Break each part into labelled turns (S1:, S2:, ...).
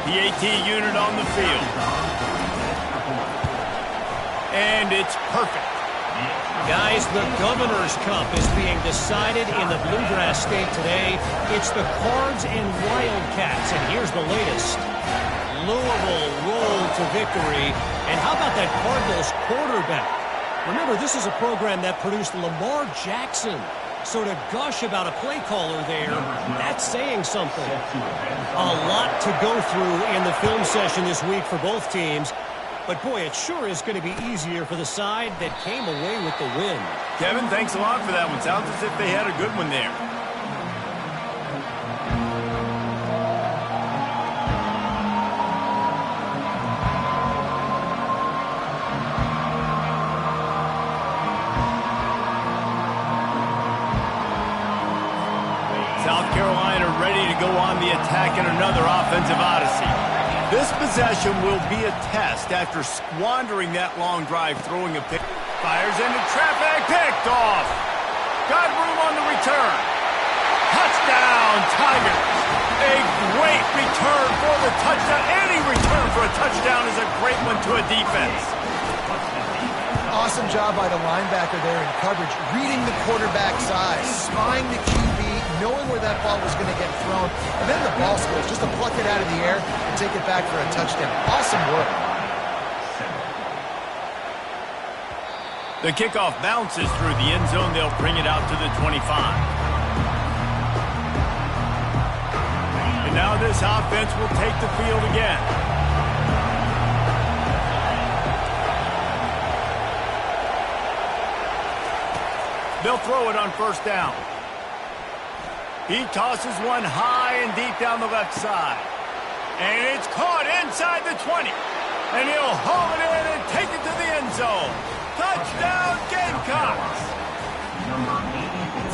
S1: PAT unit on the field. And it's perfect.
S2: Guys, the Governor's Cup is being decided in the Bluegrass State today. It's the Cards and Wildcats, and here's the latest. Louisville rolled to victory. And how about that Cardinals quarterback? Remember, this is a program that produced Lamar Jackson. So to gush about a play caller there, that's saying something. A lot to go through in the film session this week for both teams. But, boy, it sure is going to be easier for the side that came away with the win.
S1: Kevin, thanks a lot for that one. Sounds as if they had a good one there. South Carolina ready to go on the attack in another offensive odyssey. This possession will be a test after squandering that long drive, throwing a pick. Fires into traffic, picked off. Got room on the return. Touchdown, Tigers. A great return for the touchdown. Any return for a touchdown is a great one to a defense.
S3: Awesome job by the linebacker there in coverage, reading the quarterback's eyes, spying the QB, knowing where that ball was going to get thrown, and then the ball skills, just to pluck it out of the air and take it back for a touchdown. Awesome work.
S1: The kickoff bounces through the end zone. They'll bring it out to the 25. And now this offense will take the field again. They'll throw it on first down. He tosses one high and deep down the left side. And it's caught inside the 20. And he'll haul it in and take it to the end zone. Touchdown, Gamecocks!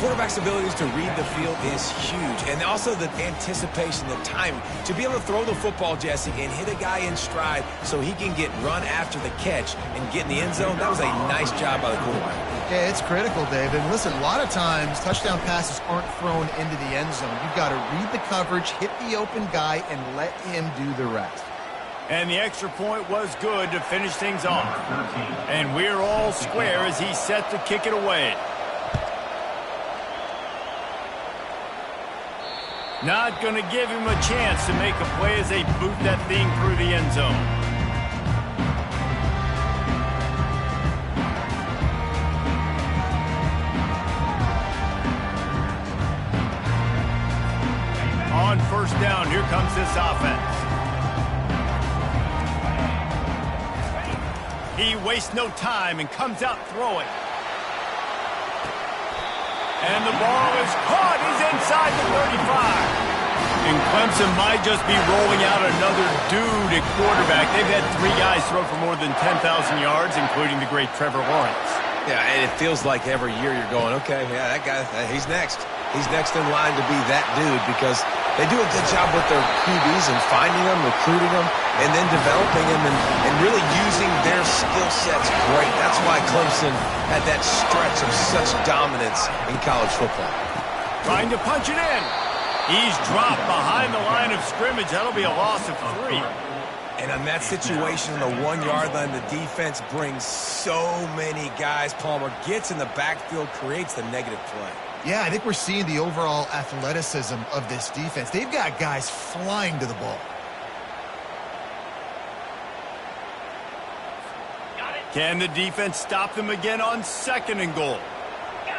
S4: Quarterback's abilities to read the field is huge. And also the anticipation, the time to be able to throw the football, Jesse, and hit a guy in stride so he can get run after the catch and get in the end zone. That was a nice job by the quarterback.
S3: Yeah, it's critical, David. Listen, a lot of times touchdown passes aren't thrown into the end zone. You've got to read the coverage, hit the open guy, and let him do the rest.
S1: And the extra point was good to finish things off. And we're all square as he's set to kick it away. Not going to give him a chance to make a play as they boot that thing through the end zone. On first down, here comes this offense. He wastes no time and comes out throwing. And the ball is caught. He's inside the 35. And Clemson might just be rolling out another dude at quarterback. They've had 3 guys throw for more than 10,000 yards, including the great Trevor Lawrence.
S4: Yeah, and it feels like every year you're going, okay, yeah, that guy, he's next. He's next in line to be that dude because they do a good job with their QBs and finding them, recruiting them, and then developing them and really using their skill sets great. That's why Clemson had that stretch of such dominance in college football.
S1: Trying to punch it in. He's dropped behind the line of scrimmage. That'll be a loss of 3.
S4: And on that situation on the 1-yard line, the defense brings so many guys. Palmer gets in the backfield, creates the negative play.
S3: Yeah, I think we're seeing the overall athleticism of this defense. They've got guys flying to the ball.
S1: Can the defense stop them again on 2nd and goal?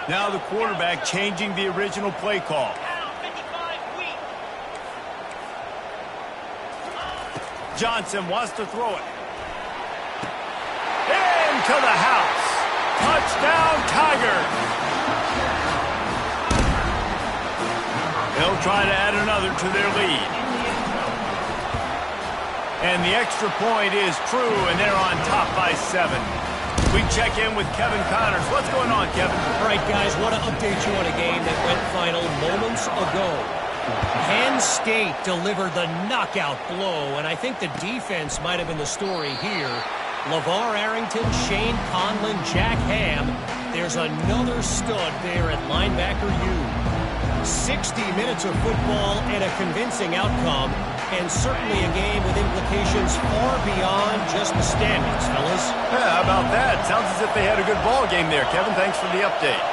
S1: Now the quarterback changing the original play call. Johnson wants to throw it. Into the house. Touchdown, Tigers. They'll try to add another to their lead. And the extra point is true, and they're on top by 7. We check in with Kevin Connors. What's going on, Kevin?
S2: All right, guys, want to update you on a game that went final moments ago. Penn State delivered the knockout blow, and I think the defense might have been the story here. LeVar Arrington, Shane Conlon, Jack Ham. There's another stud there at linebacker U. 60 minutes of football and a convincing outcome. and certainly a game with implications far beyond just the standings, fellas.
S1: Yeah, how about that? Sounds as if they had a good ball game there, Kevin. Thanks for the update.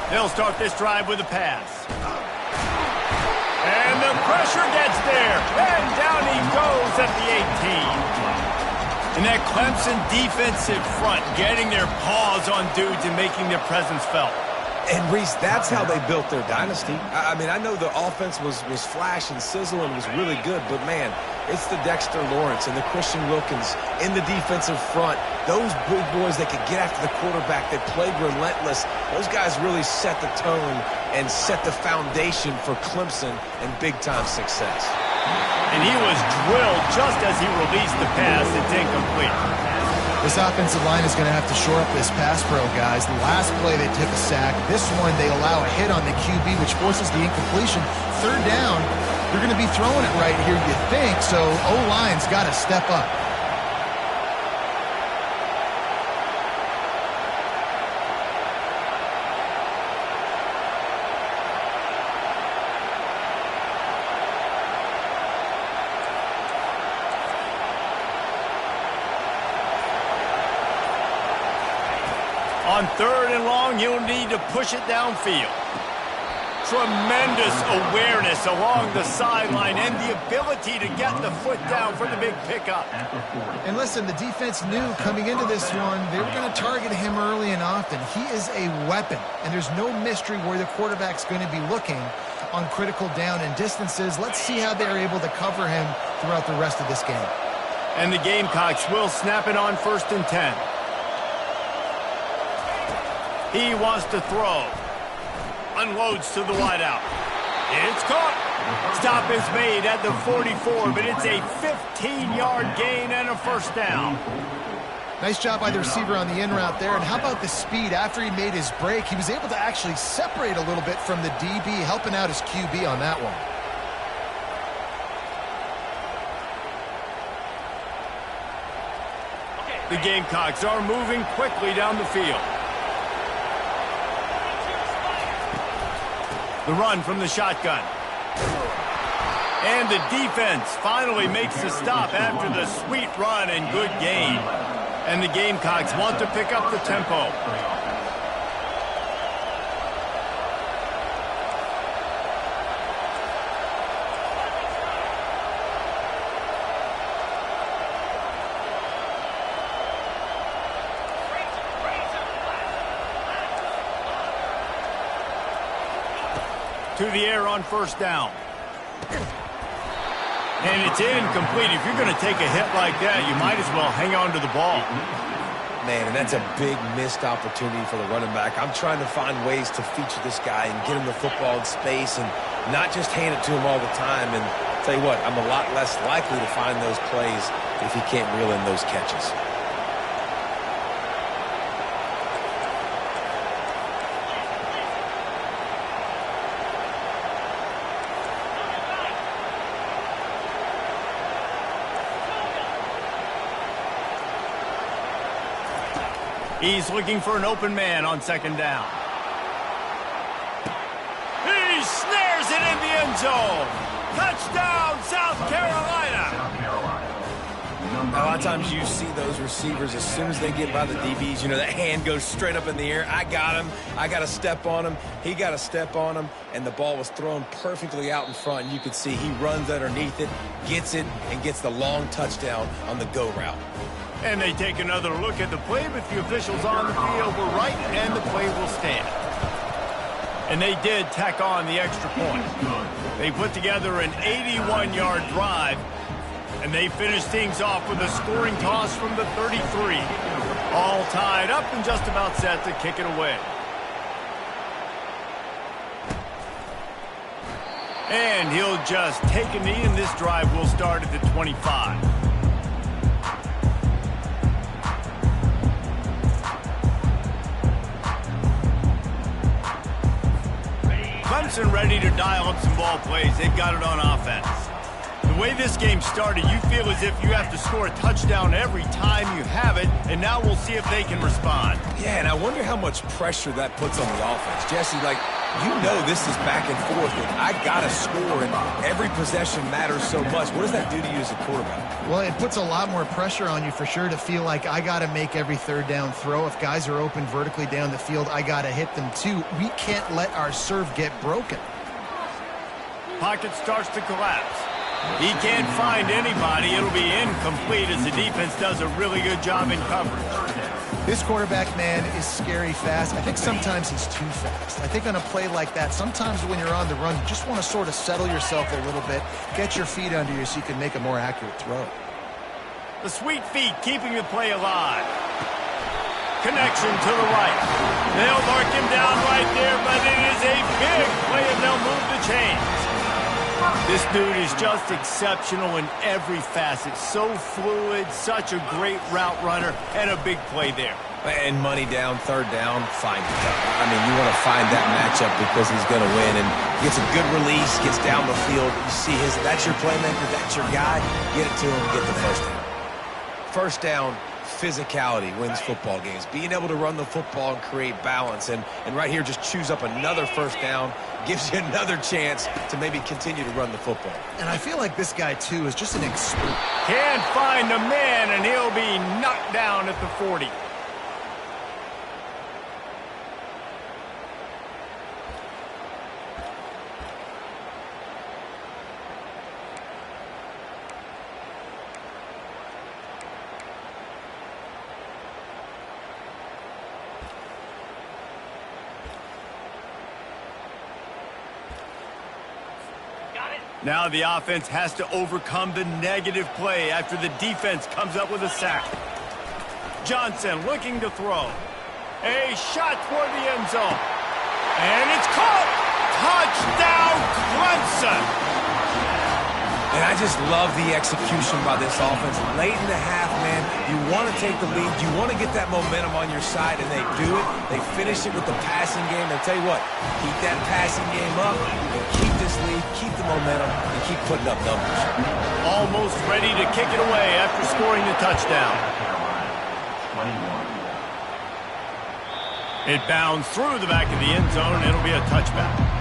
S1: They'll start this drive with a pass. And the pressure gets there. And down he goes at the 18. And that Clemson defensive front getting their paws on dudes and making their presence felt.
S4: And, Reese, that's how they built their dynasty. I mean, I know the offense was flash and sizzle and was really good, but, man, it's the Dexter Lawrence and the Christian Wilkins in the defensive front. Those big boys that could get after the quarterback, that played relentless. Those guys really set the tone and set the foundation for Clemson and big-time success.
S1: And he was drilled just as he released the pass. It's incomplete.
S3: This offensive line is going to have to shore up this pass pro, guys. The last play they took a sack. This one they allow a hit on the QB, which forces the incompletion. Third down, they're going to be throwing it right here, you think. So O-line's got to step up.
S1: On third and long, you'll need to push it downfield. Tremendous awareness along the sideline and the ability to get the foot down for the big pickup.
S3: And listen, the defense knew coming into this one, they were going to target him early and often. He is a weapon, and there's no mystery where the quarterback's going to be looking on critical down and distances. Let's see how they're able to cover him throughout the rest of this game.
S1: And the Gamecocks will snap it on 1st and 10. He wants to throw. Unloads to the wideout. It's caught. Stop is made at the 44, but it's a 15-yard gain and a first down.
S3: Nice job by the receiver on the in route there. And how about the speed? After he made his break, he was able to actually separate a little bit from the DB, helping out his QB on that one.
S1: The Gamecocks are moving quickly down the field. The run from the shotgun. And the defense finally makes the stop after the sweet run and good gain. And the Gamecocks want to pick up the tempo. To the air on first down. And it's incomplete. If you're going to take a hit like that, you might as well hang on to the ball.
S4: Man, and that's a big missed opportunity for the running back. I'm trying to find ways to feature this guy and get him the football in space and not just hand it to him all the time. And I'll tell you what, I'm a lot less likely to find those plays if he can't reel in those catches.
S1: He's looking for an open man on second down. He snares it in the end zone. Touchdown, South Carolina.
S4: A lot of times you see those receivers, as soon as they get by the DBs, you know, that hand goes straight up in the air. I got him. I got to step on him. He got to step on him. And the ball was thrown perfectly out in front. And you could see he runs underneath it, and gets the long touchdown on the go route.
S1: And they take another look at the play, but the officials on the field were right, and the play will stand. And they did tack on the extra point. They put together an 81-yard drive, and they finished things off with a scoring toss from the 33. All tied up and just about set to kick it away. And he'll just take a knee, and this drive will start at the 25. Clemson ready to dial up some ball plays. They've got it on offense. The way this game started, you feel as if you have to score a touchdown every time you have it, and now we'll see if they can respond.
S4: Yeah, and I wonder how much pressure that puts on the offense. Jesse, like, You know this is back and forth, and I got to score, and every possession matters so much. What does that do to you as a quarterback?
S3: Well, it puts a lot more pressure on you for sure to feel like I got to make every third down throw. If guys are open vertically down the field, I got to hit them too. We can't let our serve get broken.
S1: Pocket starts to collapse. He can't find anybody. It'll be incomplete as the defense does a really good job in coverage.
S3: This quarterback, man, is scary fast. I think sometimes he's too fast. I think on a play like that, sometimes when you're on the run, you just want to sort of settle yourself a little bit, get your feet under you so you can make a more accurate throw.
S1: The sweet feet keeping the play alive. Connection to the right. They'll mark him down right there, but it is a big play, and they'll move the chains. This dude is just exceptional in every facet. So fluid, such a great route runner, and a big play there.
S4: And money down, third down, find it. I mean, you want to find that matchup because he's going to win. And gets a good release, gets down the field. You see that's your playmaker, that's your guy. Get it to him, get the first down. First down, physicality wins football games. Being able to run the football and create balance. And right here, just choose up another first down. Gives you another chance to maybe continue to run the football.
S3: And I feel like this guy, too, is just an expert.
S1: Can't find a man, and he'll be knocked down at the 40. Now the offense has to overcome the negative play after the defense comes up with a sack. Johnson looking to throw. A shot toward the end zone. And it's caught! Touchdown, Clemson!
S4: And I just love the execution by this offense. Late in the half, man, you want to take the lead. You want to get that momentum on your side, and they do it. They finish it with the passing game. And tell you what, keep that passing game up, and keep this lead, keep the momentum, and keep putting up numbers.
S1: Almost ready to kick it away after scoring the touchdown. It bounds through the back of the end zone, and it'll be a touchback.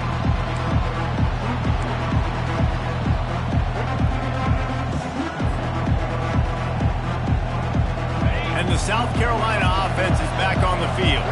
S1: And the South Carolina offense is back on the field.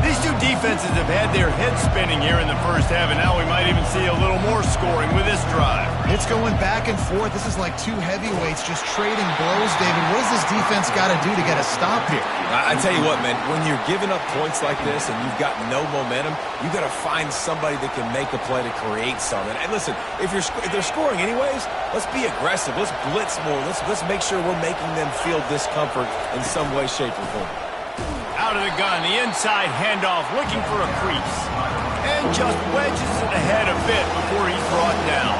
S1: These two defenses have had their heads spinning here in the first half, and now we might even see a little more scoring with this drive.
S3: It's going back and forth. This is like two heavyweights just trading blows, David. What does this defense got to do to get a stop here?
S4: I tell you what, man, when you're giving up points like this and you've got no momentum, you got to find somebody that can make a play to create something. And listen, if they're scoring anyways, let's be aggressive. Let's blitz more. Let's make sure we're making them feel discomfort in some way, shape, or form.
S1: Out of the gun, the inside handoff, looking for a crease. And just wedges it ahead a bit before he's brought down.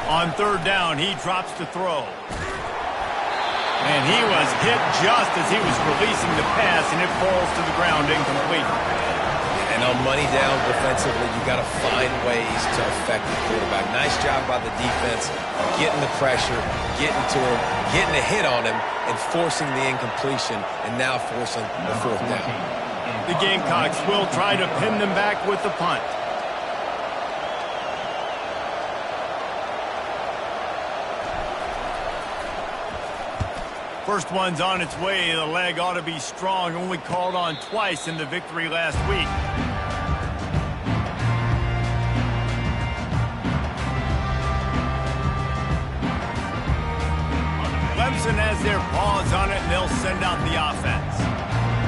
S1: On third down, he drops to throw. And he was hit just as he was releasing the pass, and it falls to the ground incomplete.
S4: And on money down defensively, you got to find ways to affect the quarterback. Nice job by the defense, getting the pressure, getting to him, getting a hit on him, and forcing the incompletion, and now forcing the fourth down.
S1: The Gamecocks will try to pin them back with the punt. First one's on its way. The leg ought to be strong. Only called on twice in the victory last week. Clemson has their paws on it, and they'll send out the offense.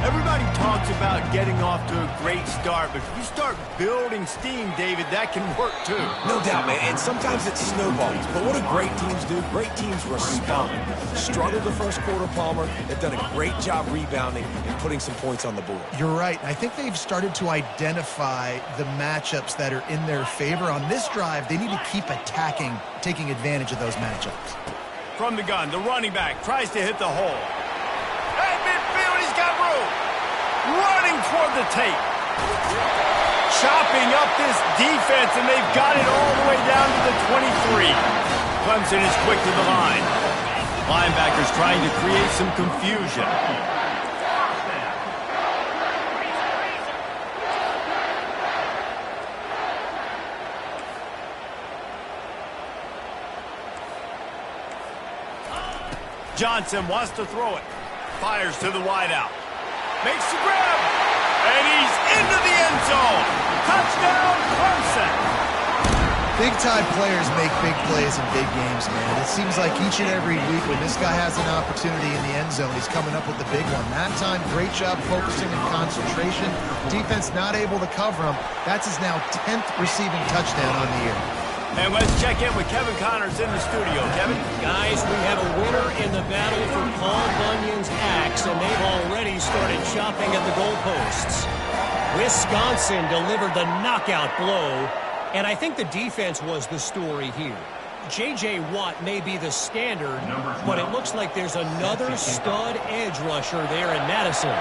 S1: Everybody talks about getting off to a great start, but if you start building steam, David, that can work too.
S4: No doubt, man, and sometimes it snowballs. But what do great teams do? Great teams respond. Struggled the first quarter, Palmer. They've done a great job rebounding and putting some points on the board.
S3: You're right. I think they've started to identify the matchups that are in their favor. On this drive, they need to keep attacking, taking advantage of those matchups.
S1: From the gun, the running back tries to hit the hole. At midfield, he's got room. Running toward the tape. Chopping up this defense, and they've got it all the way down to the 23. Clemson is quick to the line. Linebackers trying to create some confusion. Johnson wants to throw it. Fires to the wideout. Makes the grab. And he's into the end zone. Touchdown, Clemson.
S3: Big-time players make big plays in big games, man. It seems like each and every week when this guy has an opportunity in the end zone, he's coming up with the big one. That time, great job focusing and concentration. Defense not able to cover him. That's his now 10th receiving touchdown on the year.
S1: And let's check in with Kevin Connors in the studio. Kevin?
S2: Guys, we have a winner in the battle for Paul Bunyan's axe, and they've already started chopping at the goalposts. Wisconsin delivered the knockout blow, and I think the defense was the story here. J.J. Watt may be the standard, but it looks like there's another stud edge rusher there in Madison.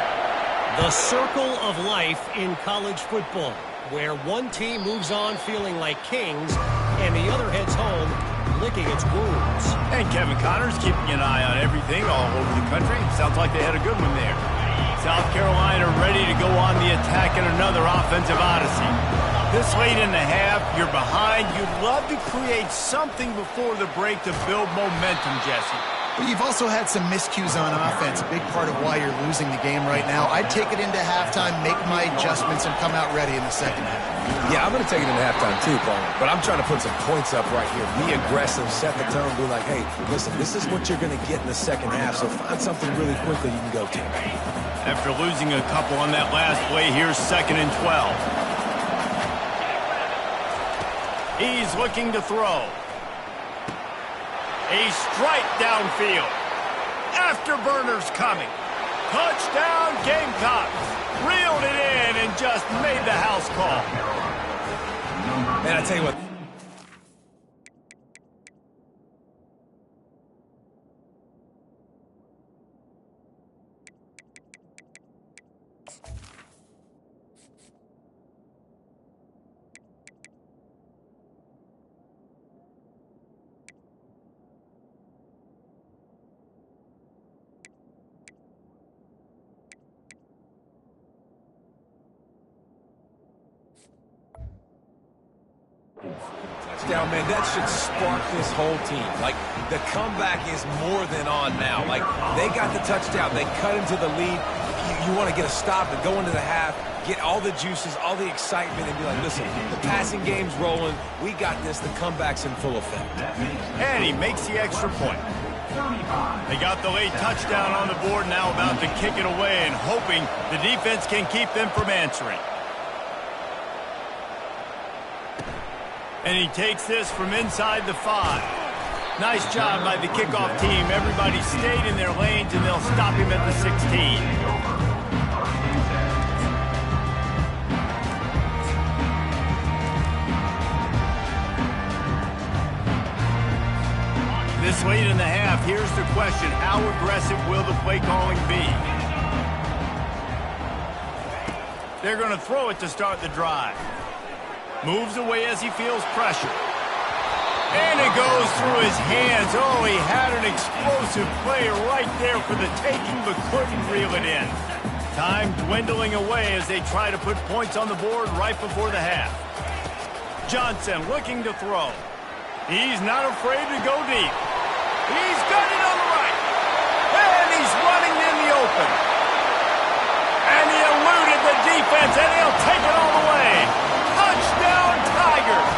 S2: The circle of life in college football, where one team moves on feeling like kings and the other heads home licking its wounds.
S1: And Kevin Connors keeping an eye on everything all over the country. Sounds like they had a good one there. South Carolina ready to go on the attack in another offensive odyssey. This late in the half, you're behind. You'd love to create something before the break to build momentum, Jesse.
S3: But you've also had some miscues on offense, a big part of why you're losing the game right now. I'd take it into halftime, make my adjustments, and come out ready in the second half.
S4: Yeah, I'm going to take it into halftime too, Paul. But I'm trying to put some points up right here. Be aggressive, set the tone, be like, hey, listen, this is what you're going to get in the second half, so find something really quickly you can go to.
S1: After losing a couple on that last play, here's 2nd and 12. He's looking to throw. A strike downfield. Afterburner's coming. Touchdown, Gamecocks. Reeled it in and just made the house call.
S4: Man, I tell you what. Touchdown, man, that should spark this whole team. Like, the comeback is more than on now. Like, they got the touchdown. They cut into the lead. You want to get a stop and go into the half, get all the juices, all the excitement, and be like, listen, the passing game's rolling. We got this. The comeback's in full effect.
S1: And he makes the extra point. They got the late touchdown on the board, now about to kick it away and hoping the defense can keep them from answering. And he takes this from inside the 5. Nice job by the kickoff team. Everybody stayed in their lanes, and they'll stop him at the 16. This late in the half, here's the question. How aggressive will the play calling be? They're going to throw it to start the drive. Moves away as he feels pressure. And it goes through his hands. Oh, he had an explosive play right there for the taking, but couldn't reel it in. Time dwindling away as they try to put points on the board right before the half. Johnson looking to throw. He's not afraid to go deep. He's got it on the right. And he's running in the open. And he eluded the defense, and he'll take it all the way. Touchdown, Tigers!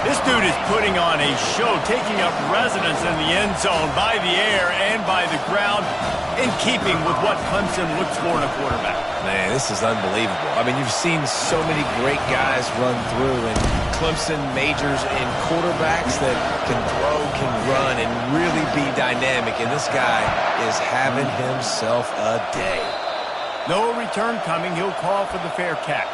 S1: This dude is putting on a show, taking up residence in the end zone by the air and by the ground, in keeping with what Clemson looks for in a quarterback.
S4: Man, this is unbelievable. I mean, you've seen so many great guys run through, and Clemson majors in quarterbacks that can throw, can run, and really be dynamic, and this guy is having himself a day.
S1: No return coming. He'll call for the fair catch.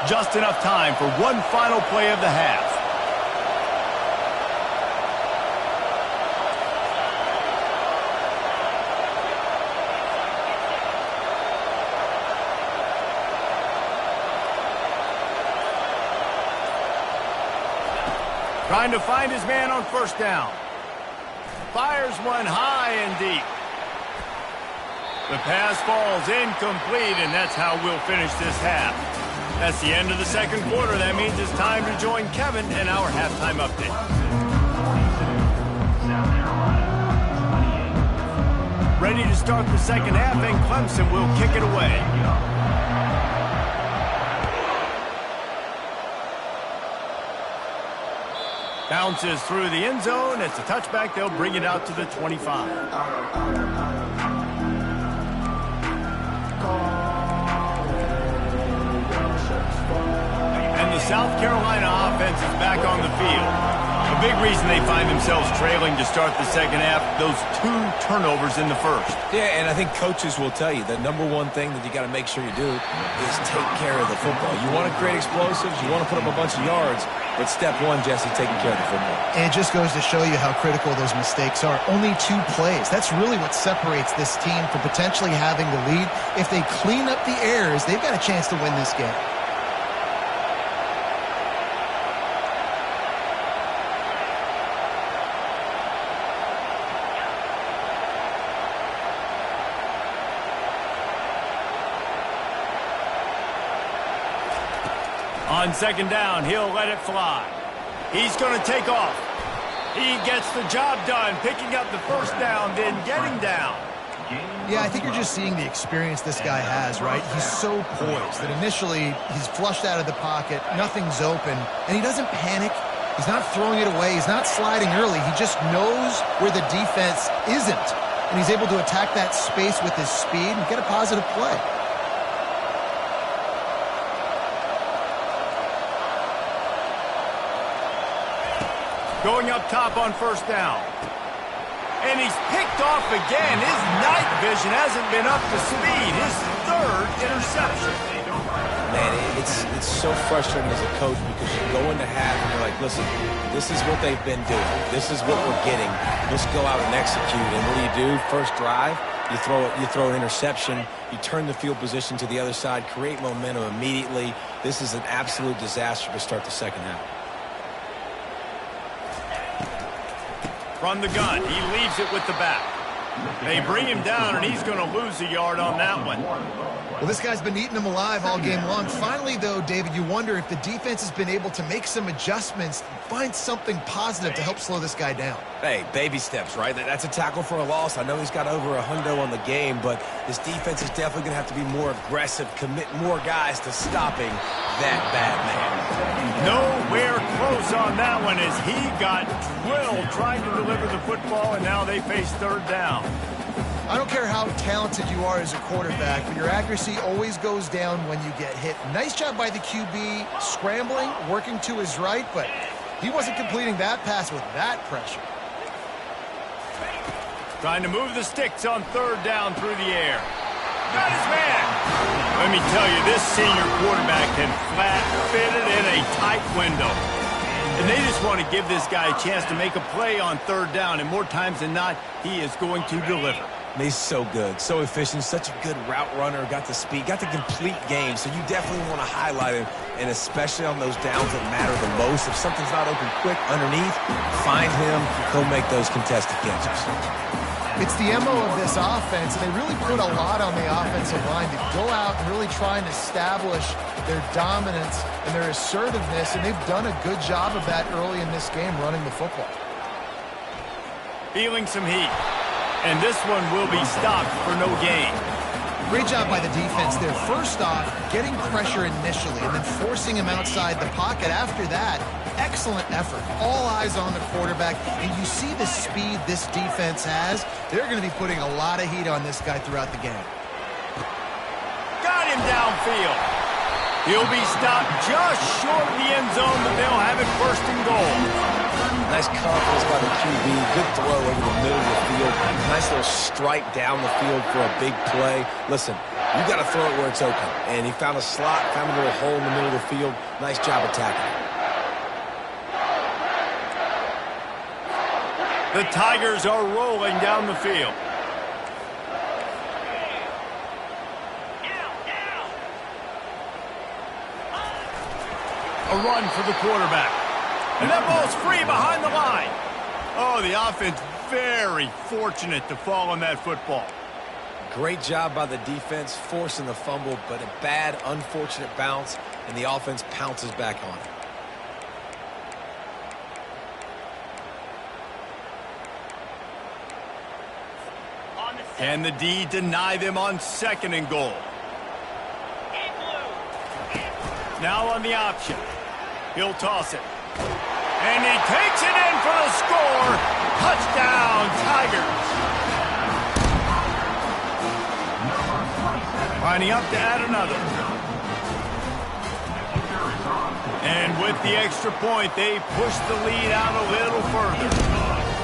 S1: Just enough time for one final play of the half. Trying to find his man on first down. Fires one high and deep. The pass falls incomplete, and that's how we'll finish this half. That's the end of the second quarter. That means it's time to join Kevin in our halftime update. Ready to start the second half, and Clemson will kick it away. Bounces through the end zone. It's a touchback. They'll bring it out to the 25. And the South Carolina offense is back on the field. A big reason they find themselves trailing to start the second half, those 2 turnovers in the first.
S4: Yeah, and I think coaches will tell you the number one thing that you got to make sure you do is take care of the football. You want to create explosives, you want to put up a bunch of yards, but step one, Jesse, taking care of the football.
S3: And it just goes to show you how critical those mistakes are. Only 2 plays. That's really what separates this team from potentially having the lead. If they clean up the errors, they've got a chance to win this game.
S1: On second down, he'll let it fly. He's going to take off. He gets the job done, picking up the first down, then getting down.
S3: Yeah, I think you're just seeing the experience this guy has, right? He's so poised that initially he's flushed out of the pocket, nothing's open, and he doesn't panic. He's not throwing it away. He's not sliding early. He just knows where the defense isn't, and he's able to attack that space with his speed and get a positive play.
S1: Going up top on first down. And he's picked off again. His night vision hasn't been up to speed. His 3rd interception.
S4: Man, it's so frustrating as a coach because you go into half and you're like, listen, this is what they've been doing. This is what we're getting. Let's go out and execute. And what do? First drive, you throw an interception. You turn the field position to the other side, create momentum immediately. This is an absolute disaster to start the second half.
S1: From the gun, he leaves it with the back. They bring him down, and he's going to lose a yard on that one.
S3: Well, this guy's been eating them alive all game long. Finally, though, David, you wonder if the defense has been able to make some adjustments, find something positive to help slow this guy down.
S4: Hey, baby steps, right? That's a tackle for a loss. I know he's got over $100 on the game, but this defense is definitely going to have to be more aggressive, commit more guys to stopping that bad man.
S1: Nowhere close on that one as he got drilled trying to deliver the football, and now they face third down.
S3: I don't care how talented you are as a quarterback, but your accuracy always goes down when you get hit. Nice job by the QB scrambling, working to his right, but he wasn't completing that pass with that pressure.
S1: Trying to move the sticks on third down through the air. Got his man. Let me tell you, this senior quarterback can flat fit it in a tight window. And they just want to give this guy a chance to make a play on third down, and more times than not, he is going to deliver.
S4: He's so good, so efficient, such a good route runner, got the speed, got the complete game, so you definitely want to highlight him, and especially on those downs that matter the most. If something's not open quick underneath, find him, he'll make those contested catches.
S3: It's the MO of this offense, and they really put a lot on the offensive line to go out and really try and establish their dominance and their assertiveness, and they've done a good job of that early in this game running the football.
S1: Feeling some heat. And this one will be stopped for no gain.
S3: Great job by the defense there. First off, getting pressure initially and then forcing him outside the pocket. After that, excellent effort. All eyes on the quarterback. And you see the speed this defense has. They're going to be putting a lot of heat on this guy throughout the game.
S1: Got him downfield. He'll be stopped just short of the end zone, but they'll have it first and goal.
S4: Nice confidence by the QB. Good throw over the middle of the field. Nice little strike down the field for a big play. Listen, you got to throw it where it's open. And he found a slot, found a little hole in the middle of the field. Nice job attacking.
S1: The Tigers are rolling down the field. A run for the quarterback. And that ball's free behind the line. Oh, the offense very fortunate to fall on that football.
S4: Great job by the defense, forcing the fumble, but a bad, unfortunate bounce, and the offense pounces back on it.
S1: Can the D deny them on 2nd and goal? Now on the option. He'll toss it. And he takes it in for the score. Touchdown, Tigers. Lining up to add another. And with the extra point, they push the lead out a little further.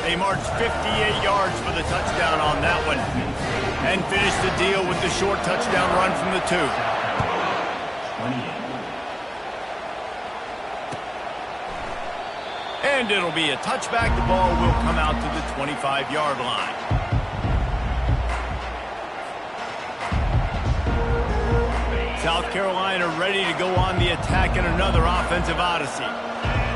S1: They marched 58 yards for the touchdown on that one. And finish the deal with the short touchdown run from the 2. And it'll be a touchback. The ball will come out to the 25-yard line. South Carolina ready to go on the attack in another offensive odyssey.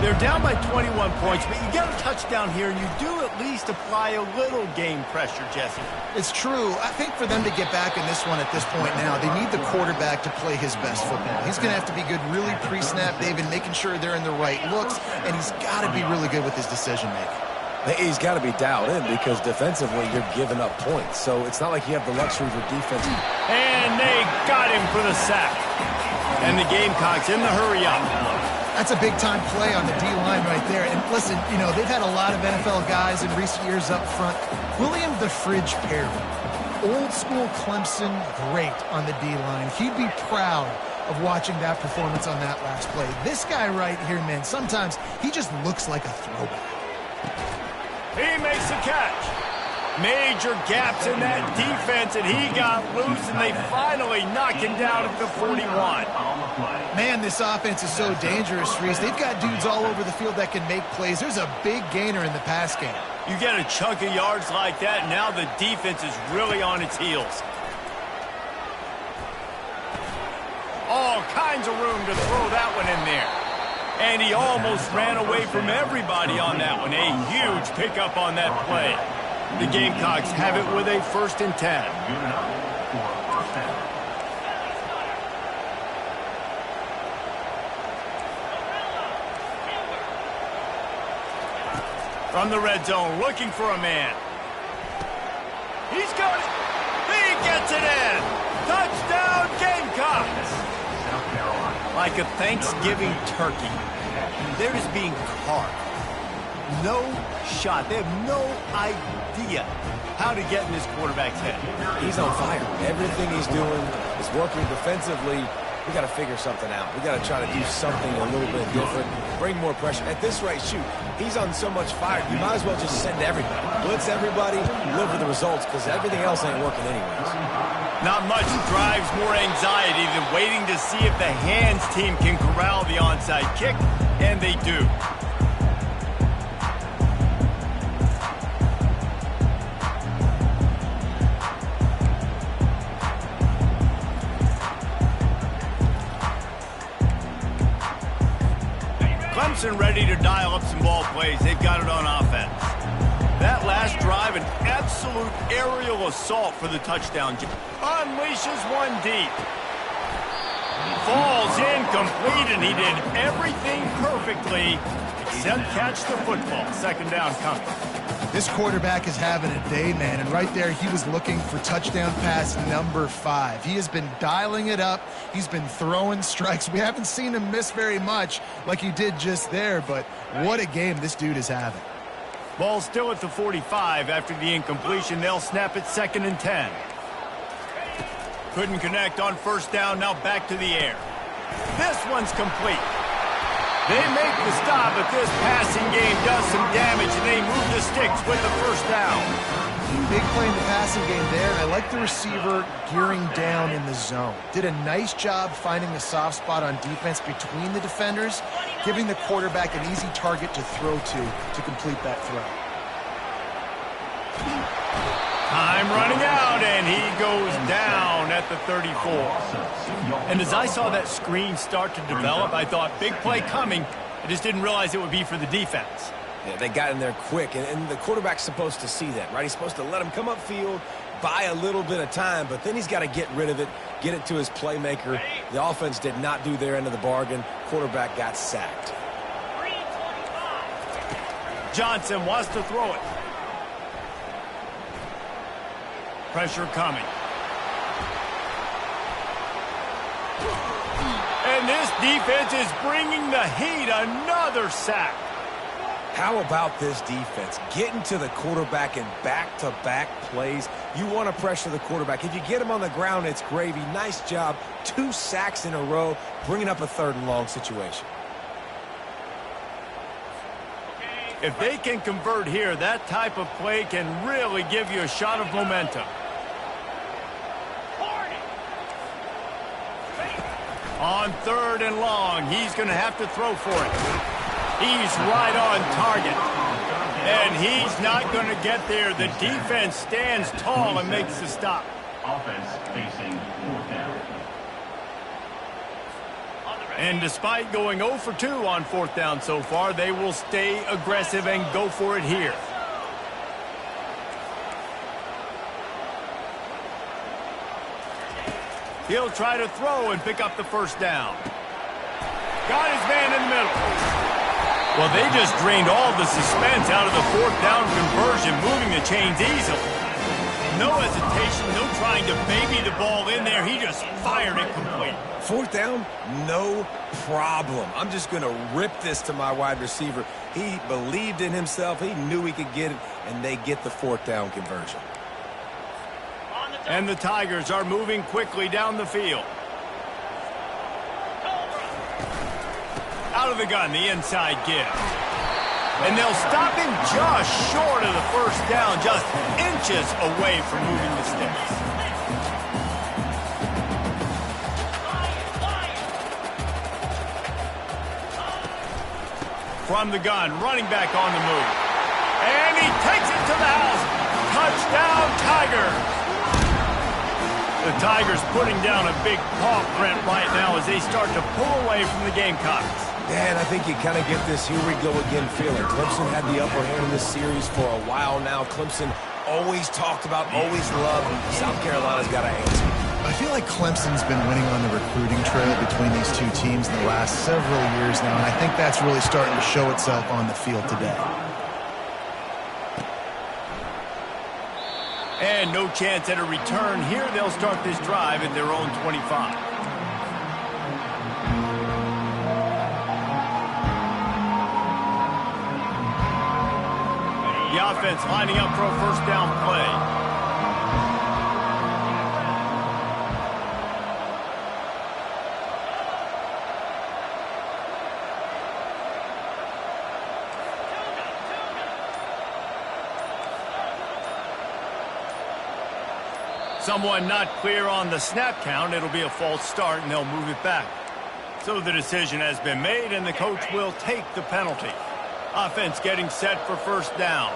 S1: They're down by 21 points, but you get a touchdown here, and you do at least apply a little game pressure, Jesse.
S3: It's true. I think for them to get back in this one at this point now, they need the quarterback to play his best football. He's going to have to be good really pre-snap, David, making sure they're in the right looks, and he's got to be really good with his decision-making.
S4: He's got to be dialed in because defensively you're giving up points. So it's not like you have the luxury for defense.
S1: And they got him for the sack. And the Gamecocks in the hurry-up.
S3: That's a big-time play on the D-line right there. And listen, you know, they've had a lot of NFL guys in recent years up front. William the Fridge Perry, old-school Clemson, great on the D-line. He'd be proud of watching that performance on that last play. This guy right here, man, sometimes he just looks like a throwback.
S1: He makes a catch. Major gaps in that defense, and he got loose, and they finally knock him down at the 41.
S3: Man, this offense is so dangerous, Reese. They've got dudes all over the field that can make plays. There's a big gainer in the pass game.
S1: You get a chunk of yards like that, now the defense is really on its heels. All kinds of room to throw that one in there. And he almost ran away from everybody on that one. A huge pickup on that play. The Gamecocks have it with a 1st and 10. From the red zone, looking for a man. He's got it. He gets it in. Touchdown, Gamecocks. Like a Thanksgiving turkey, they're just being carved. No shot. They have no idea how to get in this quarterback's head.
S4: He's on fire. Everything he's doing is working defensively. We got to figure something out. We got to try to do something a little bit different, bring more pressure. At this rate, shoot, he's on so much fire, you might as well just send everybody. Blitz everybody, live with the results, because everything else ain't working anyways.
S1: Not much drives more anxiety than waiting to see if the hands team can corral the onside kick, and they do. Clemson ready to dial up some ball plays. They've got it on offense. That last drive, an absolute aerial assault for the touchdown. Unleashes one deep. Falls incomplete, and he did everything perfectly except catch the football. 2nd down coming.
S3: This quarterback is having a day, man, and right there he was looking for touchdown pass number 5. He has been dialing it up. He's been throwing strikes. We haven't seen him miss very much like he did just there, but what a game this dude is having.
S1: Ball still at the 45 after the incompletion. They'll snap it 2nd and 10. Couldn't connect on 1st down. Now back to the air. This one's complete. They make the stop, but this passing game does some damage, and they move the sticks with the 1st down.
S3: Big play in the passing game there, and I like the receiver gearing down in the zone. Did a nice job finding the soft spot on defense between the defenders, giving the quarterback an easy target to throw to complete that throw.
S1: Time running out, and he goes down at the 34. And as I saw that screen start to develop, I thought, big play coming, I just didn't realize it would be for the defense.
S4: Yeah, they got in there quick, and the quarterback's supposed to see that, right? He's supposed to let him come upfield, buy a little bit of time, but then he's got to get rid of it, get it to his playmaker. The offense did not do their end of the bargain. Quarterback got sacked.
S1: Johnson wants to throw it. Pressure coming. And this defense is bringing the heat. Another sack.
S4: How about this defense? Getting to the quarterback in back-to-back plays. You want to pressure the quarterback. If you get him on the ground, it's gravy. Nice job. 2 sacks in a row, bringing up a 3rd and long situation.
S1: If they can convert here, that type of play can really give you a shot of momentum. On 3rd and long, he's going to have to throw for it. He's right on target. And he's not going to get there. The defense stands tall and makes the stop.
S5: Offense facing 4th down.
S1: And despite going 0 for 2 on 4th down so far, they will stay aggressive and go for it here. He'll try to throw and pick up the 1st down. Got his man in the middle. Well, they just drained all the suspense out of the 4th down conversion, moving the chains easily. No hesitation, no trying to baby the ball in there. He just fired it complete.
S4: 4th down, no problem. I'm just going to rip this to my wide receiver. He believed in himself. He knew he could get it, and they get the 4th down conversion.
S1: And the Tigers are moving quickly down the field. Out of the gun, the inside give. And they'll stop him just short of the 1st down, just inches away from moving the sticks. From the gun, running back on the move. And he takes it to the house. Touchdown, Tigers. The Tigers putting down a big paw print right now as they start to pull away from the Gamecocks.
S4: Yeah, and I think you kind of get this here we go again feeling. Clemson had the upper hand in this series for a while now. Clemson always talked about, always loved. South Carolina's got to answer.
S3: I feel like Clemson's been winning on the recruiting trail between these two teams in the last several years now, and I think that's really starting to show itself on the field today.
S1: And no chance at a return here. They'll start this drive at their own 25. The offense lining up for a 1st down play. Someone not clear on the snap count. It'll be a false start, and they'll move it back. So the decision has been made, and the coach will take the penalty. Offense getting set for 1st down.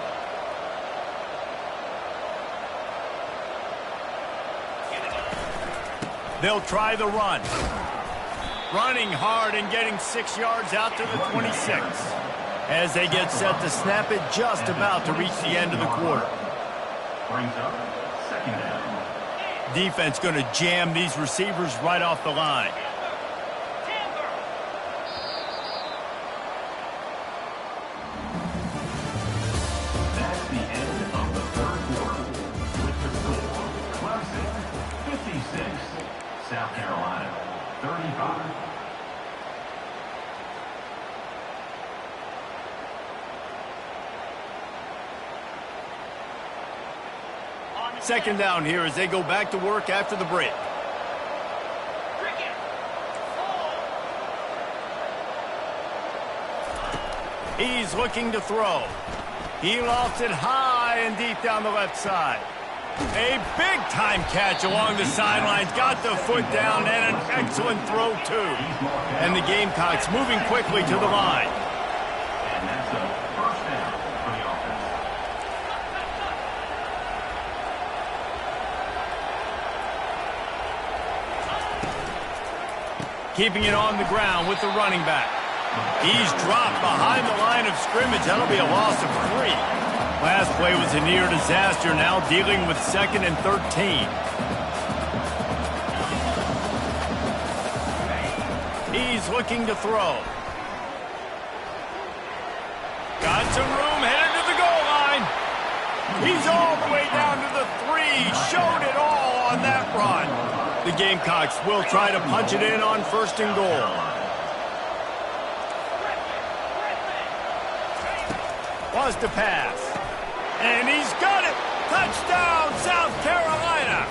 S1: They'll try the run. Running hard and getting 6 yards out to the 26. As they get set to snap it, just about to reach the end of the quarter.
S5: Brings up 2nd down.
S1: Defense going to jam these receivers right off the line.
S5: That's the end of the 3rd quarter. With the score, Clemson 56, South Carolina 35.
S1: 2nd down here as they go back to work after the break. He's looking to throw. He lofts it high and deep down the left side. A big-time catch along the sidelines. Got the foot down and an excellent throw, too. And the Gamecocks moving quickly to the line.
S5: And that's a 1st down for the offense.
S1: Keeping it on the ground with the running back. He's dropped behind the line of scrimmage. That'll be a loss of 3. Last play was a near disaster, now dealing with 2nd and 13. He's looking to throw. Got some room, headed to the goal line. He's all the way down to the 3. Showed it all on that run. The Gamecocks will try to punch it in on 1st and goal. Wants to pass. And he's got it. Touchdown, South Carolina.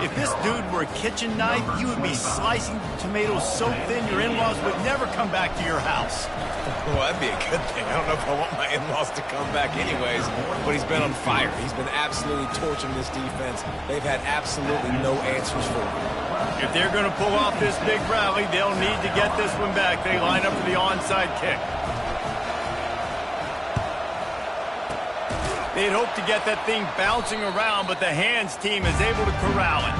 S1: If this dude were a kitchen knife, you would be slicing tomatoes so thin your in-laws would never come back to your house.
S4: Well, that'd be a good thing. I don't know if I want my in-laws to come back anyways, but he's been on fire. He's been absolutely torching this defense. They've had absolutely no answers for him.
S1: If they're going to pull off this big rally, they'll need to get this one back. They line up for the onside kick. They'd hope to get that thing bouncing around, but the hands team is able to corral it.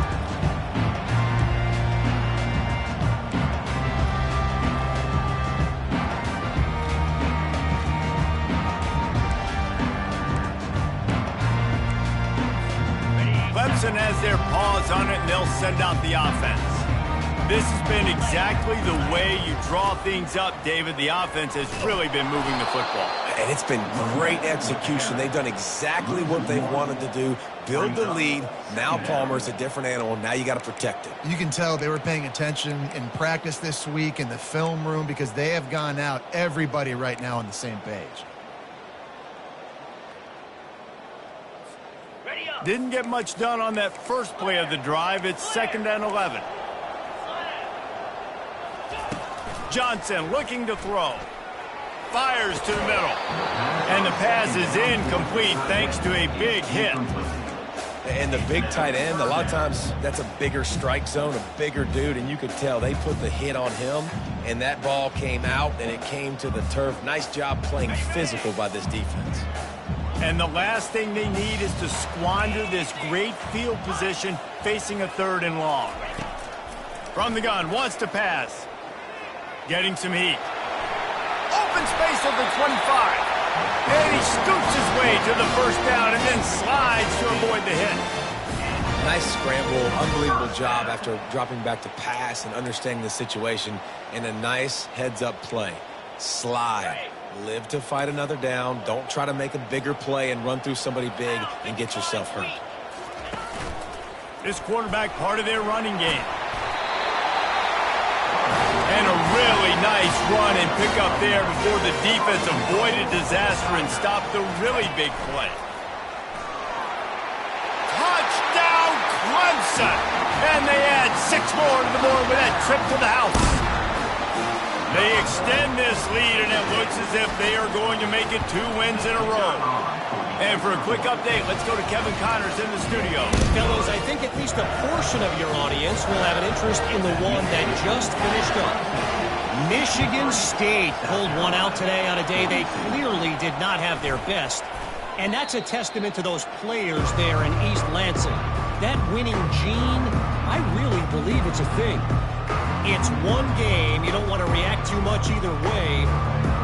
S1: Clemson has their paws on it, and they'll send out the offense. This has been exactly the way you draw things up, David. The offense has really been moving the football.
S4: And it's been great execution. They've done exactly what they've wanted to do. Build the lead. Now Palmer's a different animal. Now you got to protect it.
S3: You can tell they were paying attention in practice this week in the film room because they have gone out, everybody right now on the same page.
S1: Didn't get much done on that first play of the drive. It's 2nd and 11. Johnson looking to throw. Fires to the middle. And the pass is incomplete thanks to a big hit.
S4: And the big tight end, a lot of times that's a bigger strike zone, a bigger dude, and you could tell they put the hit on him, and that ball came out, and it came to the turf. Nice job playing physical by this defense.
S1: And the last thing they need is to squander this great field position facing a 3rd and long. From the gun, wants to pass. Getting some heat. Open space at the 25. And he scoots his way to the 1st down and then slides to avoid the hit.
S4: Nice scramble, unbelievable job after dropping back to pass and understanding the situation, and a nice heads-up play. Slide. Live to fight another down. Don't try to make a bigger play and run through somebody big and get yourself hurt.
S1: This quarterback part of their running game. And a really nice run and pick up there before the defense avoided disaster and stopped the really big play. Touchdown, Clemson! And they add 6 more to the board with that trip to the house. They extend this lead, and it looks as if they are going to make it 2 wins in a row. And for a quick update, let's go to Kevin Connors in the studio.
S2: Fellows, I think at least a portion of your audience will have an interest in the one that just finished up. Michigan State pulled one out today on a day they clearly did not have their best. And that's a testament to those players there in East Lansing. That winning gene, I really believe it's a thing. It's one game. You don't want to react too much either way.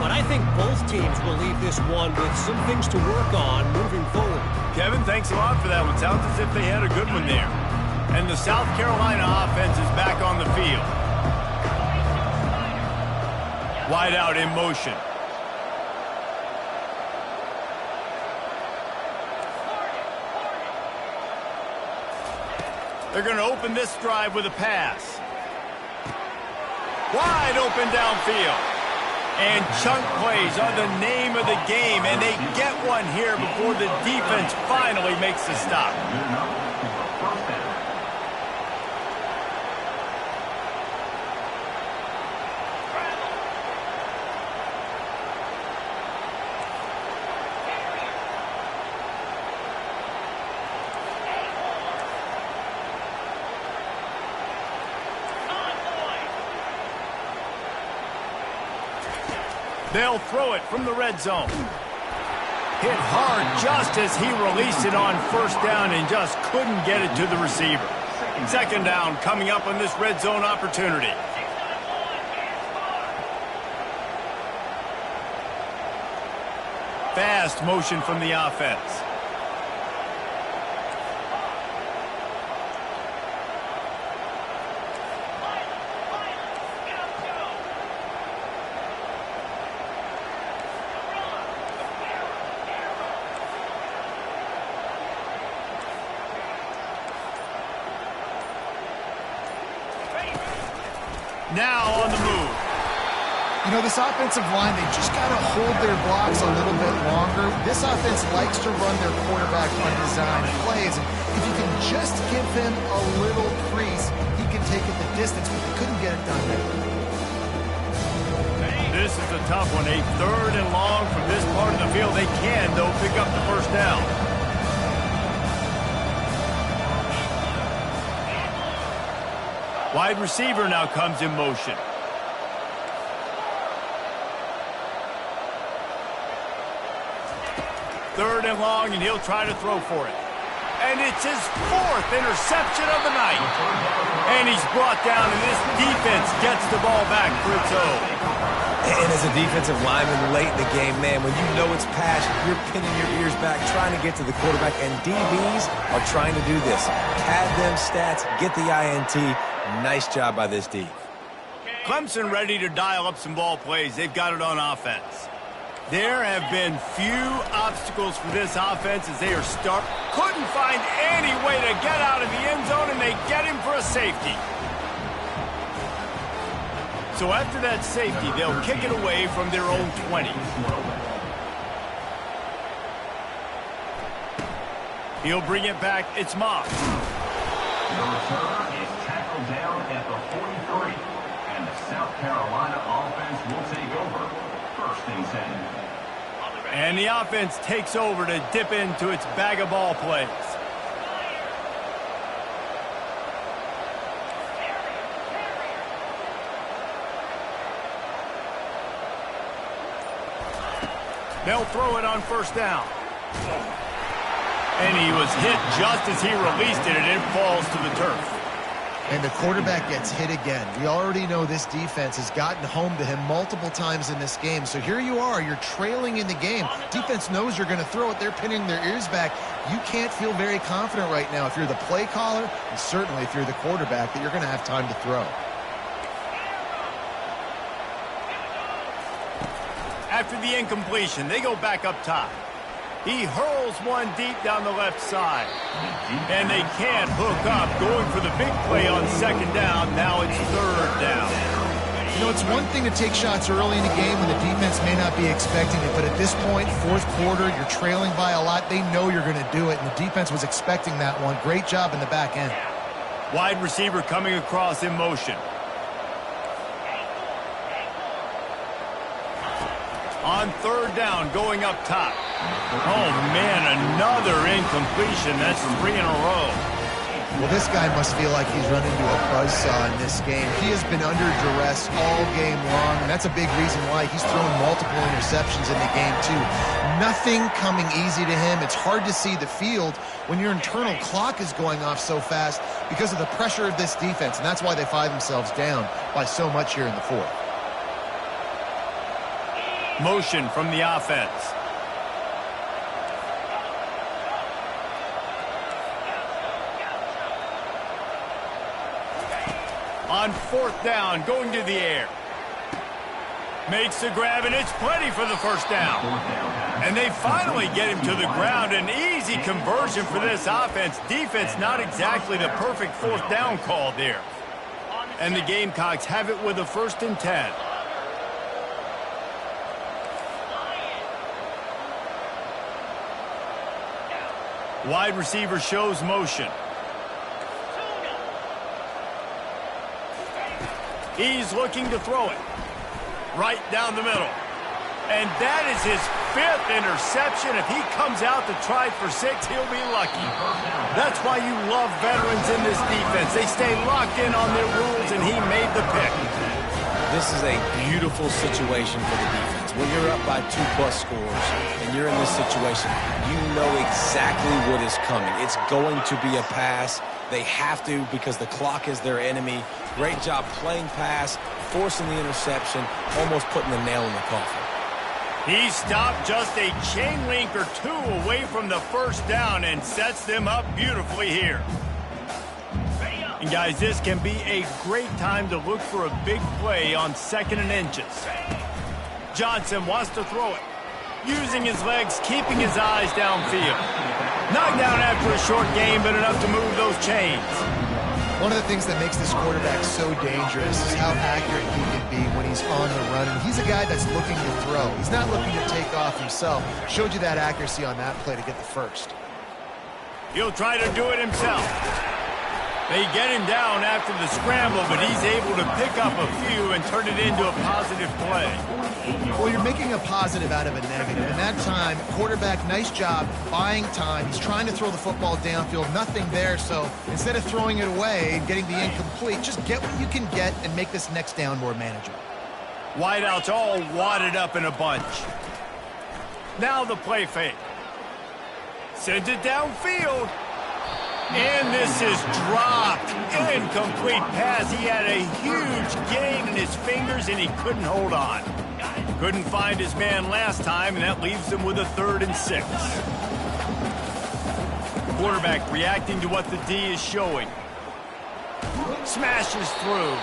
S2: But I think both teams will leave this one with some things to work on moving forward.
S1: Kevin, thanks a lot for that one. Sounds as if they had a good one there. And the South Carolina offense is back on the field. Wide out in motion. They're going to open this drive with a pass. Wide open downfield. And chunk plays are the name of the game, and they get one here before the defense finally makes the stop. They'll throw it from the red zone. Hit hard just as he released it on 1st down and just couldn't get it to the receiver. 2nd down coming up on this red zone opportunity. fast motion from the offense. Now on the move.
S3: You know, this offensive line, they just got to hold their blocks a little bit longer. This offense likes to run their quarterback on designed plays. And if you can just give him a little crease, he can take it the distance, but they couldn't get it done there.
S1: This is a tough one. A 3rd and long from this part of the field. They can, though, pick up the first down. Wide receiver now comes in motion. Third and long, and he'll try to throw for it. And it's his 4th interception of the night. And he's brought down, and this defense gets the ball back for its own.
S4: And as a defensive lineman late in the game, man, when you know it's pass, you're pinning your ears back, trying to get to the quarterback, and DBs are trying to do this. Pad them stats, get the INT. Nice job by this D.
S1: Clemson ready to dial up some ball plays. They've got it on offense. There have been few obstacles for this offense as they are couldn't find any way to get out of the end zone, and they get him for a safety. So after that safety, they'll kick it away from their own 20. He'll bring it back. It's Moss.
S5: The return is tackled down at the 43. And the South Carolina offense will take over. 1st and 10.
S1: And the offense takes over to dip into its bag of ball plays. They'll throw it on 1st down. And he was hit just as he released it, and it falls to the turf.
S3: And the quarterback gets hit again. We already know this defense has gotten home to him multiple times in this game. So here you are, you're trailing in the game. Defense knows you're going to throw it. They're pinning their ears back. You can't feel very confident right now if you're the play caller, and certainly if you're the quarterback, that you're going to have time to throw.
S1: After the incompletion, they go back up top. He hurls one deep down the left side. And they can't hook up, going for the big play on 2nd down. Now it's 3rd down.
S3: You know, it's one thing to take shots early in the game when the defense may not be expecting it, but at this point, 4th quarter, you're trailing by a lot. They know you're going to do it, and the defense was expecting that one. Great job in the back end.
S1: Wide receiver coming across in motion. On 3rd down, going up top. Oh, man, another incompletion. That's 3 in a row.
S3: Well, this guy must feel like he's run into a buzzsaw in this game. He has been under duress all game long, and that's a big reason why he's thrown multiple interceptions in the game, too. Nothing coming easy to him. It's hard to see the field when your internal clock is going off so fast because of the pressure of this defense, and that's why they find themselves down by so much here in the 4th.
S1: Motion from the offense. On 4th down, going to the air. Makes the grab, and it's plenty for the 1st down. And they finally get him to the ground. An easy conversion for this offense. Defense, not exactly the perfect 4th down call there. And the Gamecocks have it with a 1st and 10. Wide receiver shows motion. He's looking to throw it. Right down the middle. And that is his 5th interception. If he comes out to try for 6, he'll be lucky. That's why you love veterans in this defense. They stay locked in on their rules, and he made the pick.
S4: This is a beautiful situation for the defense. When you're up by 2+ scores and you're in this situation, you know exactly what is coming. It's going to be a pass. They have to because the clock is their enemy. Great job playing pass, forcing the interception, almost putting the nail in the coffin.
S1: He stopped just a chain link or two away from the first down and sets them up beautifully here. And guys, this can be a great time to look for a big play on 2nd and inches. Johnson wants to throw it, using his legs, keeping his eyes downfield. Knocked down after a short gain, but enough to move those chains.
S3: One of the things that makes this quarterback so dangerous is how accurate he can be when he's on the run. And he's a guy that's looking to throw. He's not looking to take off himself. Showed you that accuracy on that play to get the first.
S1: He'll try to do it himself. They get him down after the scramble, but he's able to pick up a few and turn it into a positive play.
S3: Well, you're making a positive out of a negative. And that time, quarterback, nice job buying time. He's trying to throw the football downfield. Nothing there, so instead of throwing it away and getting the incomplete, just get what you can get and make this next down more manageable.
S1: Wideouts all wadded up in a bunch. Now the play fake. Sends it downfield. And this is dropped. Incomplete pass. He had a huge gain in his fingers, and he couldn't hold on. Couldn't find his man last time, and that leaves him with a 3rd and 6. Quarterback reacting to what the D is showing. Smashes through.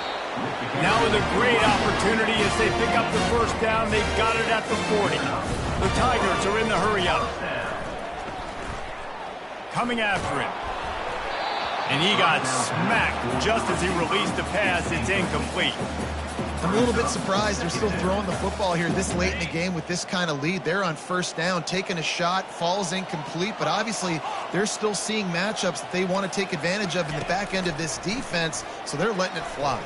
S1: Now with a great opportunity as they pick up the first down. They've got it at the 40. The Tigers are in the hurry-up. Coming after him. And he got smacked just as he released the pass. It's incomplete.
S3: I'm a little bit surprised they're still throwing the football here this late in the game with this kind of lead. They're on first down, taking a shot, falls incomplete, but obviously they're still seeing matchups that they want to take advantage of in the back end of this defense, so they're letting it fly.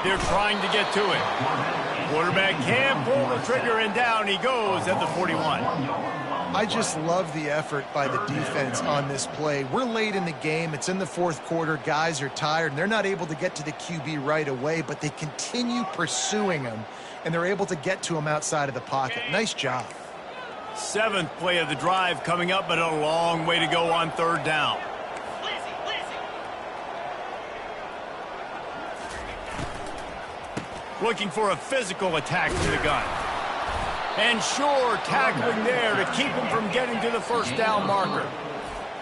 S1: They're trying to get to it. Quarterback can pull the trigger, and down he goes at the 41.
S3: I just love the effort by the defense on this play. We're late in the game. It's in the 4th quarter. Guys are tired, and they're not able to get to the QB right away, but they continue pursuing him, and they're able to get to him outside of the pocket. Nice job.
S1: 7th play of the drive coming up, but a long way to go on 3rd down. Looking for a physical attack from the gun. And sure, tackling there to keep him from getting to the first down marker.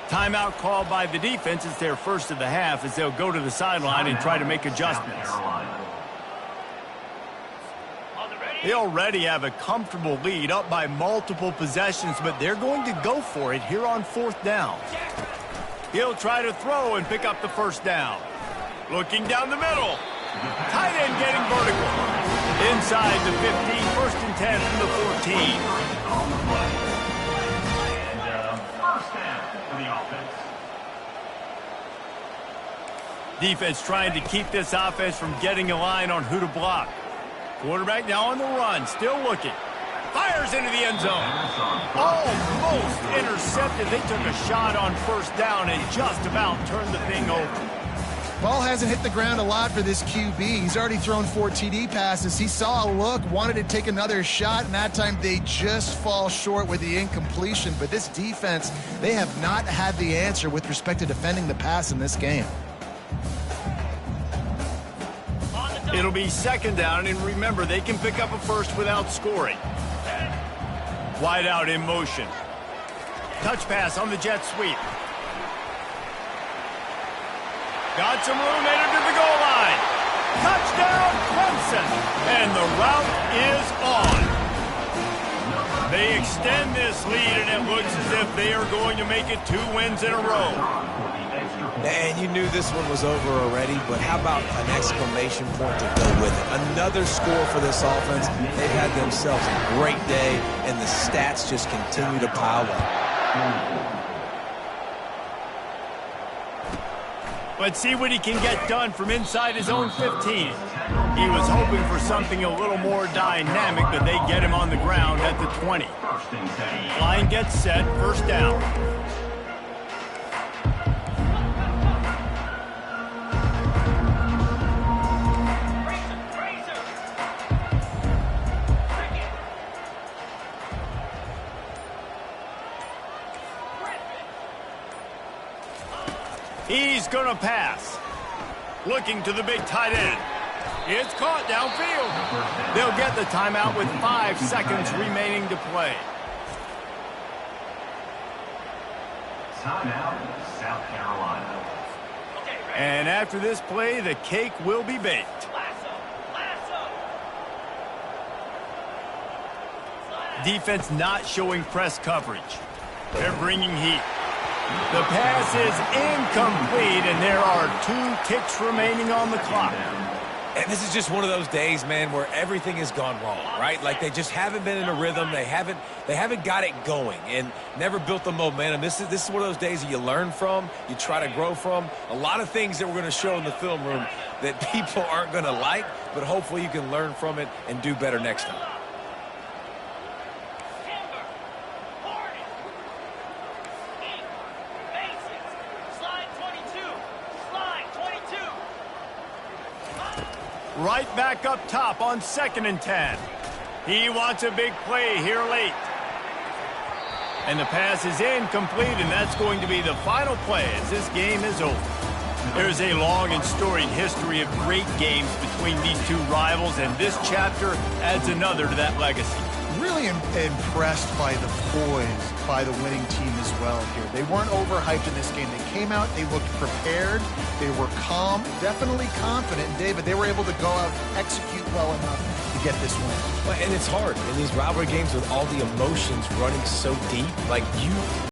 S1: Timeout called by the defense. It's their first of the half as they'll go to the sideline and try to make adjustments. They already have a comfortable lead, up by multiple possessions, but they're going to go for it here on 4th down. He'll try to throw and pick up the first down. Looking down the middle. Tight end getting vertical. Inside the 15, 1st and 10 from the 14.
S5: And first down for the offense.
S1: Defense trying to keep this offense from getting a line on who to block. Quarterback now on the run, still looking. Fires into the end zone. Almost intercepted. They took a shot on first down and just about turned the thing over.
S3: Ball hasn't hit the ground a lot for this QB. He's already thrown 4 TD passes. He saw a look, wanted to take another shot, and that time they just fall short with the incompletion. But this defense, they have not had the answer with respect to defending the pass in this game.
S1: It'll be 2nd down, and remember, they can pick up a first without scoring. Wide out in motion. Touch pass on the jet sweep. Got some room, headed to the goal line. Touchdown, Clemson. And the route is on. They extend this lead, and it looks as if they are going to make it 2 wins in a row.
S4: And you knew this one was over already, but how about an exclamation point to go with it? Another score for this offense. They've had themselves a great day, and the stats just continue to pile up.
S1: Let's see what he can get done from inside his own 15. He was hoping for something a little more dynamic, but they get him on the ground at the 20. Line gets set, first down. He's going to pass. Looking to the big tight end. It's caught downfield. They'll get the timeout with 5 seconds remaining to play.
S5: Timeout, South Carolina.
S1: And after this play, the cake will be baked. Defense not showing press coverage. They're bringing heat. The pass is incomplete, and there are 2 ticks remaining on the clock.
S4: And this is just one of those days, man, where everything has gone wrong, right? Like they just haven't been in a rhythm. They haven't got it going and never built the momentum. This is one of those days that you learn from, you try to grow from. A lot of things that we're going to show in the film room that people aren't going to like, but hopefully you can learn from it and do better next time.
S1: Right back up top on 2nd and 10. He wants a big play here late. And the pass is incomplete, and that's going to be the final play as this game is over. There's a long and storied history of great games between these 2 rivals, and this chapter adds another to that legacy.
S3: Really impressed by the poise by the winning team as well here. They weren't overhyped in this game. They came out, they looked prepared, they were calm, definitely confident. And David, they were able to go out and execute well enough to get this win.
S4: Well, and it's hard in these rivalry games with all the emotions running so deep. Like